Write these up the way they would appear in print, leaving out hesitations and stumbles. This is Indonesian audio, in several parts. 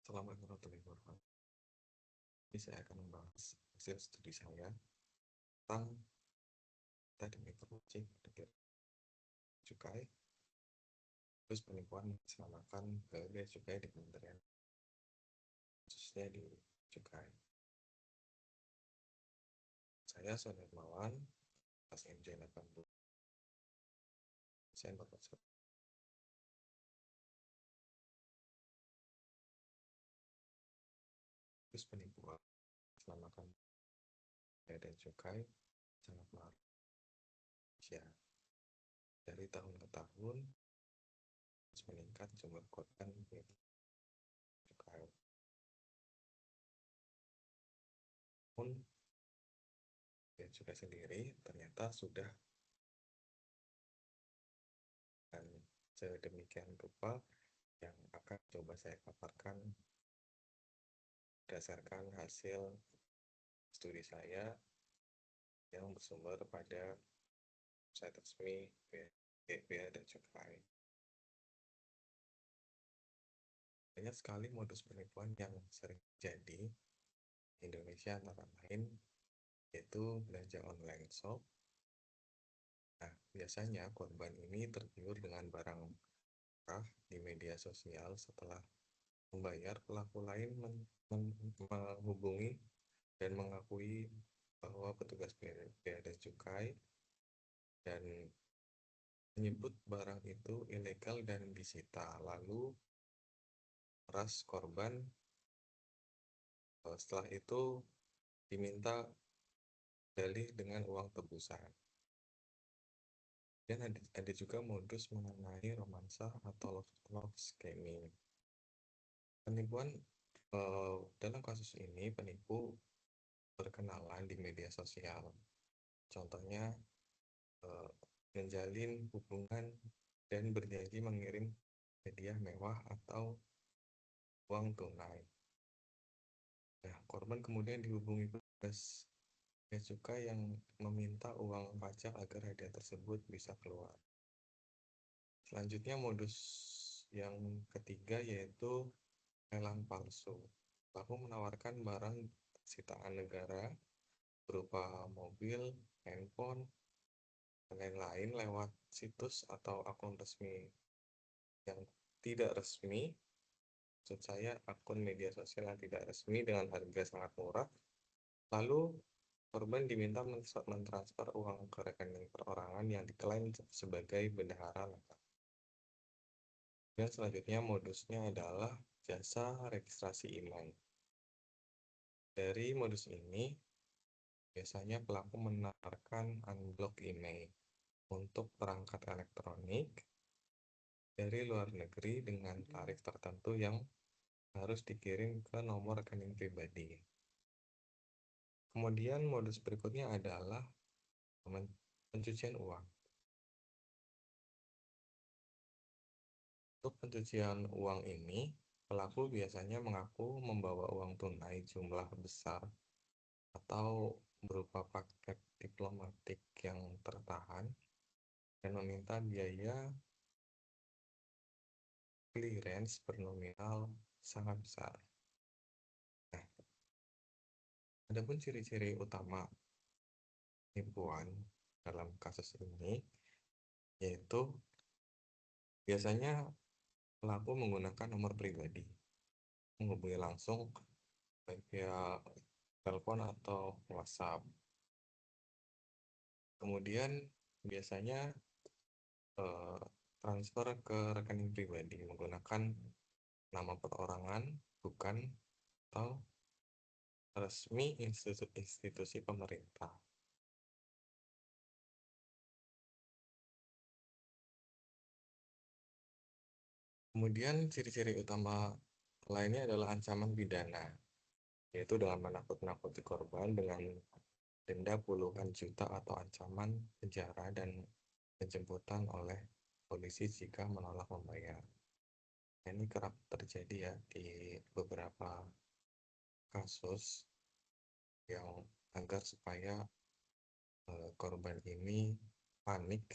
Assalamualaikum warahmatullahi wabarakatuh. Ini saya akan membahas hasil studi saya tentang teknik informasi dan cukai, terus penipuan melaksanakan bea cukai di Kementerian, khususnya di cukai. Saya Sony Hermawan, kelas MJ 80, saya berprofesor. Terus penipuan melaksanakan bea dan cukai sangat marak ya. Dari tahun ke tahun terus meningkat jumlah korban bea cukai. Pun bea cukai sendiri ternyata sudah dan sedemikian rupa yang akan coba saya paparkan berdasarkan hasil studi saya yang bersumber pada website resmi Bea dan Cukai. Banyak sekali modus penipuan yang sering terjadi di Indonesia, antara lain yaitu belanja online shop. Nah, biasanya korban ini tergiur dengan barang murah di media sosial. Setelah membayar, pelaku lain menghubungi dan mengakui bahwa petugas Bea dan Cukai dan menyebut barang itu ilegal dan disita, lalu meras korban. Setelah itu diminta dalih dengan uang tebusan. Dan ada juga modus mengenai romansa atau love scamming. Penipuan dalam kasus ini penipu berkenalan di media sosial. Contohnya menjalin hubungan dan berjanji mengirim hadiah mewah atau uang tunai. Nah, korban kemudian dihubungi petugas bea cukai yang meminta uang pajak agar hadiah tersebut bisa keluar. Selanjutnya modus yang ketiga yaitu lelang palsu. Pelaku menawarkan barang sitaan negara berupa mobil, handphone, dan lain-lain lewat situs atau akun resmi yang tidak resmi. Maksud saya akun media sosial yang tidak resmi dengan harga sangat murah. Lalu korban diminta mentransfer uang ke rekening perorangan yang diklaim sebagai bendahara lengkap. Dan selanjutnya modusnya adalah jasa registrasi email. Dari modus ini, biasanya pelaku menawarkan unblock email untuk perangkat elektronik dari luar negeri dengan tarif tertentu yang harus dikirim ke nomor rekening pribadi. Kemudian modus berikutnya adalah pencucian uang. Untuk pencucian uang ini, pelaku biasanya mengaku membawa uang tunai jumlah besar atau berupa paket diplomatik yang tertahan dan meminta biaya clearance bernominal sangat besar. Nah, adapun ciri-ciri utama penipuan dalam kasus ini yaitu biasanya pelaku menggunakan nomor pribadi, menghubungi langsung baik via telepon atau WhatsApp. Kemudian biasanya transfer ke rekening pribadi menggunakan nama perorangan bukan atau resmi institusi pemerintah. Kemudian ciri-ciri utama lainnya adalah ancaman pidana, yaitu dengan menakut-nakuti korban dengan denda puluhan juta atau ancaman penjara dan penjemputan oleh polisi jika menolak membayar. Ini kerap terjadi ya di beberapa kasus yang agar supaya korban ini panik,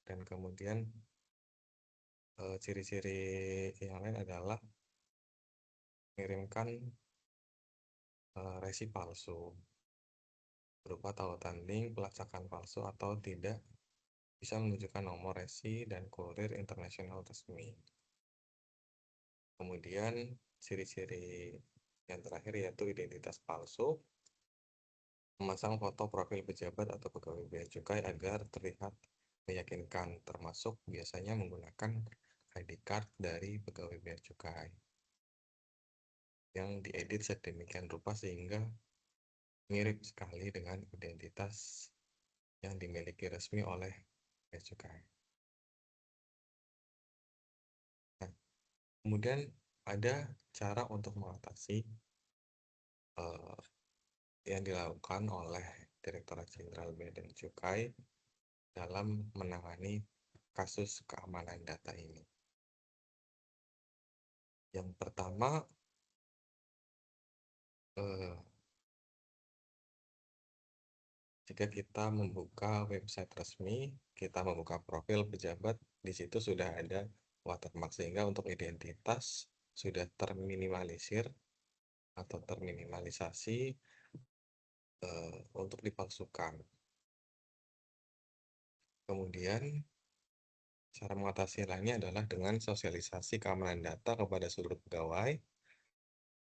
dan kemudian ciri-ciri yang lain adalah mengirimkan resi palsu berupa tautan link, pelacakan palsu atau tidak bisa menunjukkan nomor resi dan kurir internasional resmi. Kemudian ciri-ciri yang terakhir yaitu identitas palsu, memasang foto profil pejabat atau pegawai bea cukai agar terlihat meyakinkan, termasuk biasanya menggunakan ID card dari pegawai bea cukai yang diedit sedemikian rupa sehingga mirip sekali dengan identitas yang dimiliki resmi oleh bea cukai. Nah, kemudian ada cara untuk mengatasi yang dilakukan oleh Direktorat Jenderal Bea dan Cukai dalam menangani kasus keamanan data ini. Yang pertama, jika kita membuka website resmi, kita membuka profil pejabat, di situ sudah ada watermark sehingga untuk identitas sudah terminimalisir atau terminimalisasi untuk dipalsukan. Kemudian cara mengatasi lainnya adalah dengan sosialisasi keamanan data kepada seluruh pegawai.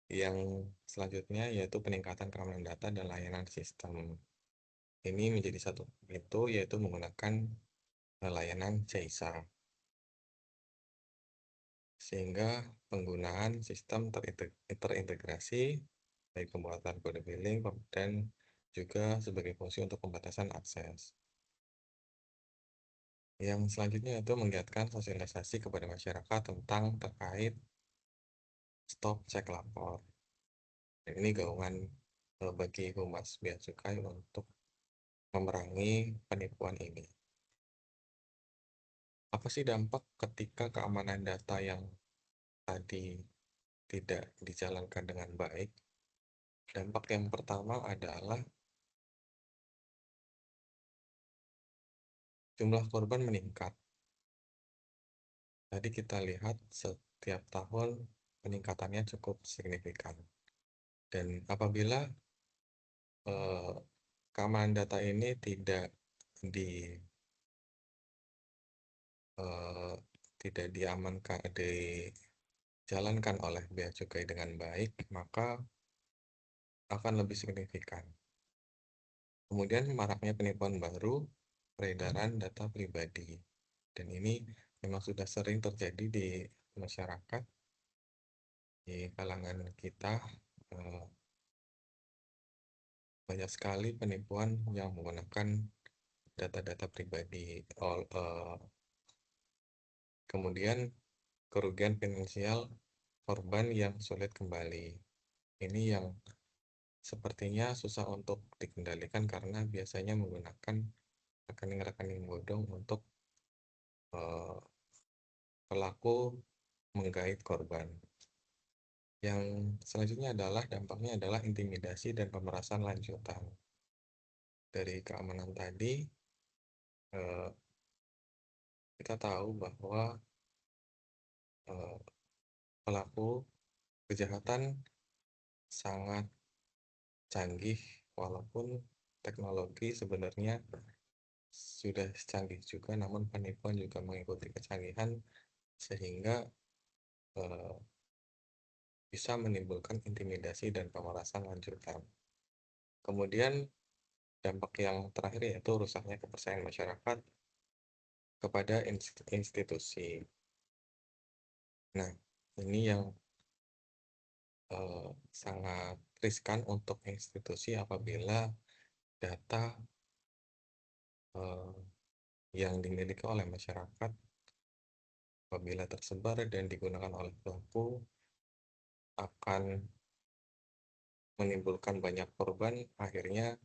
Yang selanjutnya yaitu peningkatan keamanan data dan layanan sistem. Ini menjadi satu itu yaitu menggunakan layanan CISA. Sehingga penggunaan sistem terintegrasi baik pembuatan kode billing dan juga sebagai fungsi untuk pembatasan akses. Yang selanjutnya itu menggiatkan sosialisasi kepada masyarakat tentang terkait stop cek lapor. Dan ini gaungan bagi Humas Bea Cukai untuk memerangi penipuan ini. Apa sih dampak ketika keamanan data yang tadi tidak dijalankan dengan baik? Dampak yang pertama adalah jumlah korban meningkat. Tadi kita lihat setiap tahun peningkatannya cukup signifikan. Dan apabila keamanan data ini tidak diamankan, dijalankan oleh bea cukai dengan baik, maka akan lebih signifikan. Kemudian maraknya penipuan baru, peredaran data pribadi. Dan ini memang sudah sering terjadi di masyarakat, di kalangan kita. Banyak sekali penipuan yang menggunakan data-data pribadi. Kemudian kerugian finansial korban yang sulit kembali. Ini yang sepertinya susah untuk dikendalikan karena biasanya menggunakan rekening-rekening bodong untuk pelaku menggait korban. Yang selanjutnya adalah dampaknya adalah intimidasi dan pemerasan lanjutan. Dari keamanan tadi, kita tahu bahwa pelaku kejahatan sangat canggih, walaupun teknologi sebenarnya sudah canggih juga, namun penipuan juga mengikuti kecanggihan sehingga bisa menimbulkan intimidasi dan pemerasan lanjutan. Kemudian dampak yang terakhir yaitu rusaknya kepercayaan masyarakat kepada institusi. Nah, ini yang sangat riskan untuk institusi apabila data yang dimiliki oleh masyarakat apabila tersebar dan digunakan oleh pelaku akan menimbulkan banyak korban, akhirnya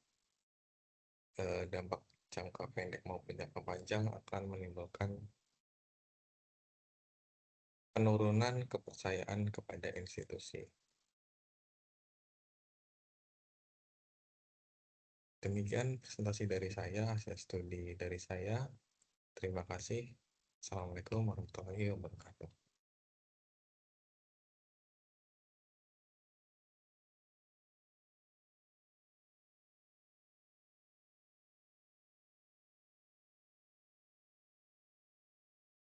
dampak jangka pendek maupun jangka panjang akan menimbulkan penurunan kepercayaan kepada institusi. Demikian presentasi dari saya, hasil studi dari saya. Terima kasih. Assalamualaikum warahmatullahi wabarakatuh.